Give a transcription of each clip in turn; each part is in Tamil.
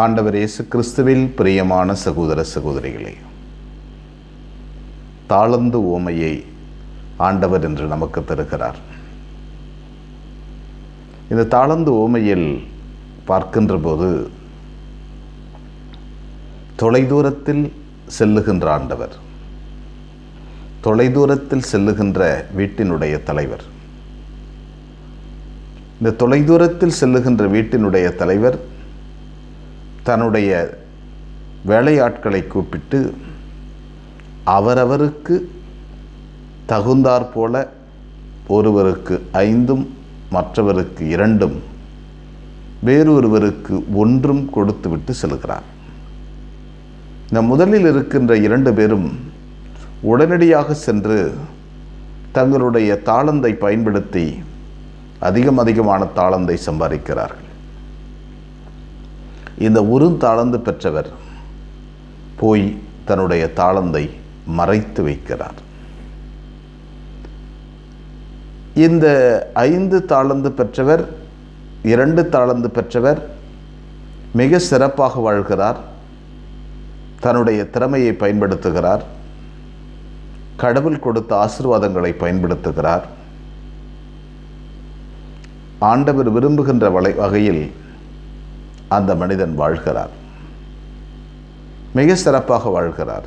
ஆண்டவர் இயேசு கிறிஸ்துவில் பிரியமான சகோதர சகோதரிகளே, தாளந்து ஓமையை ஆண்டவர் என்று நமக்கு தருகிறார். இந்த தாளந்து ஓமையில் பார்க்கின்ற போது தொலைதூரத்தில் செல்லுகின்ற ஆண்டவர், தொலைதூரத்தில் செல்லுகின்ற வீட்டினுடைய தலைவர். இந்த தொலைதூரத்தில் செல்லுகின்ற வீட்டினுடைய தலைவர் தன்னுடைய வேலையாட்களை கூப்பிட்டு அவரவருக்கு தகுந்தாற்போல ஒருவருக்கு 5 மற்றவருக்கு 2 வேறொருவருக்கு 1 கொடுத்துவிட்டு செல்கிறார். இந்த முதலில் இருக்கின்ற 2 பேரும் உடனடியாக சென்று தங்களுடைய தாளந்தை பயன்படுத்தி அதிகமான தாளந்தை சம்பாதிக்கிறார்கள். இந்த 1 தாளந்து பெற்றவர் போய் தன்னுடைய தாளந்தை மறைத்து வைக்கிறார். இந்த 5 தாளந்து பெற்றவர், 2 தாளந்து பெற்றவர் மிக சிறப்பாக வாழ்கிறார். தன்னுடைய திறமையை பயன்படுத்துகிறார். கடவுள் கொடுத்த ஆசீர்வாதங்களை பயன்படுத்துகிறார். ஆண்டவர் விரும்புகின்ற வகையில் அந்த மனிதன் வாழ்கிறார். மிக சிறப்பாக வாழ்கிறார்.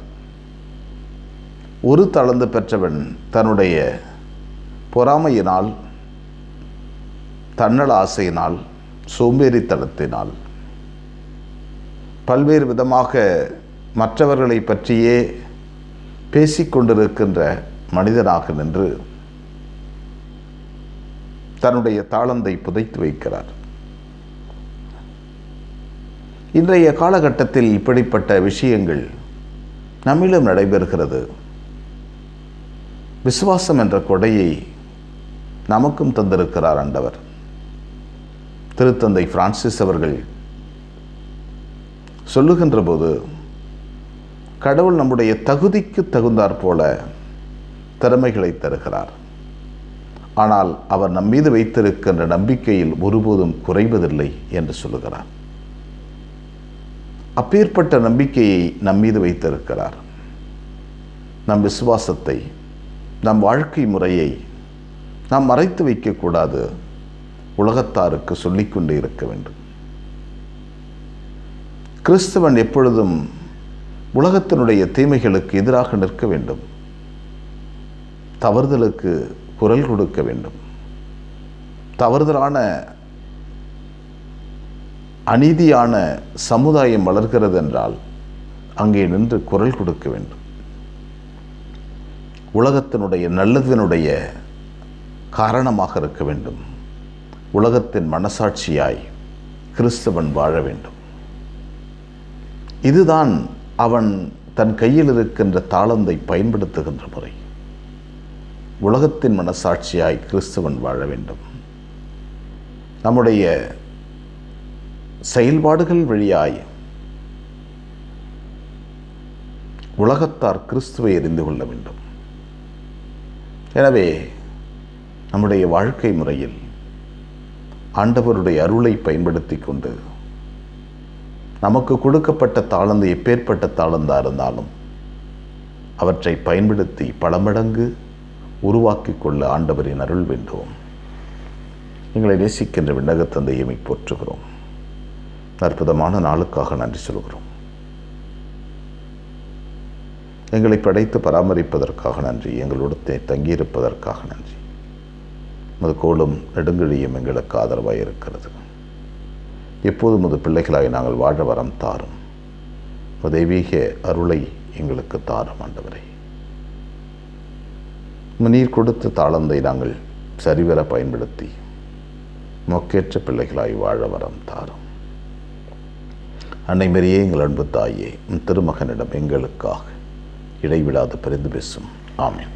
1 தாளந்து பெற்றவன் தன்னுடைய பொறாமையினால், தன்னல ஆசையினால், சோம்பேறித்தனத்தினால் பல்வேறு விதமாக மற்றவர்களை பற்றியே பேசிக்கொண்டிருக்கின்ற மனிதனாக நின்று தன்னுடைய தாளந்தை புதைத்து வைக்கிறார். இன்றைய காலகட்டத்தில் இப்படிப்பட்ட விஷயங்கள் நம்மிலும் நடைபெறுகிறது. விசுவாசம் என்ற கொடையை நமக்கும் தந்திருக்கிறார் ஆண்டவர். திருத்தந்தை பிரான்சிஸ் அவர்கள் சொல்லுகின்ற போது, கடவுள் நம்முடைய தகுதிக்கு தகுந்தாற் போல திறமைகளை தருகிறார். ஆனால் அவர் நம்மீது வைத்திருக்கின்ற நம்பிக்கையில் ஒருபோதும் குறைவதில்லை என்று சொல்லுகிறார். அப்பேற்பட்ட நம்பிக்கையை நம்மீது வைத்திருக்கிறார். நம் விசுவாசத்தை, நம் வாழ்க்கை முறையை நாம் மறைத்து வைக்கக்கூடாது. உலகத்தாருக்கு சொல்லிக்கொண்டே இருக்க வேண்டும். கிறிஸ்தவன் எப்பொழுதும் உலகத்தினுடைய தீமைகளுக்கு எதிராக நிற்க வேண்டும். தவறுதலுக்கு குரல் கொடுக்க வேண்டும். தவறுதலான அநீதியான சமுதாயம் வளர்கிறது என்றால் அங்கே நின்று குரல் கொடுக்க வேண்டும். உலகத்தினுடைய நல்லதினுடைய காரணமாக இருக்க வேண்டும். உலகத்தின் மனசாட்சியாய் கிறிஸ்தவன் வாழ வேண்டும். இதுதான் அவன் தன் கையில் இருக்கின்ற தாளந்தை பயன்படுத்துகின்ற முறை. உலகத்தின் மனசாட்சியாய் கிறிஸ்தவன் வாழ வேண்டும். நம்முடைய செயல்பாடுகள் வழியாய் உலகத்தார் கிறிஸ்துவை அறிந்து கொள்ள வேண்டும். எனவே நம்முடைய வாழ்க்கை முறையில் ஆண்டவருடைய அருளை பயன்படுத்தி கொண்டு நமக்கு கொடுக்கப்பட்ட தாளந்து எப்பேற்பட்ட தாளந்தாக இருந்தாலும் அவற்றை பயன்படுத்தி பல மடங்கு உருவாக்கி கொள்ள ஆண்டவரின் அருள் வேண்டும். எங்களை நேசிக்கின்ற விண்ணக தந்தையை போற்றுகிறோம். அற்புதமான நாளுக்காக நன்றி சொல்கிறோம். எங்களை படைத்து பராமரிப்பதற்காக நன்றி. எங்களோடு தங்கியிருப்பதற்காக நன்றி. உமது கோலும் நெடுங்கழியும் எங்களுக்கு ஆதரவாக இருக்கிறது. எப்போதும் உமது பிள்ளைகளாய் நாங்கள் வாழ வரம் தாரும். தெய்வீக அருளை எங்களுக்கு தாரும் ஆண்டவரே. நீர் கொடுத்த தாளந்தை நாங்கள் சரிவர பயன்படுத்தி மொக்கேற்ற பிள்ளைகளாய் வாழ வரம் தாரும். அன்னை மரியே, எங்கள் அன்பு தாயே, திருமகனிடம் எங்களுக்காக இடைவிடாது பரிந்து பேசும். ஆமென்.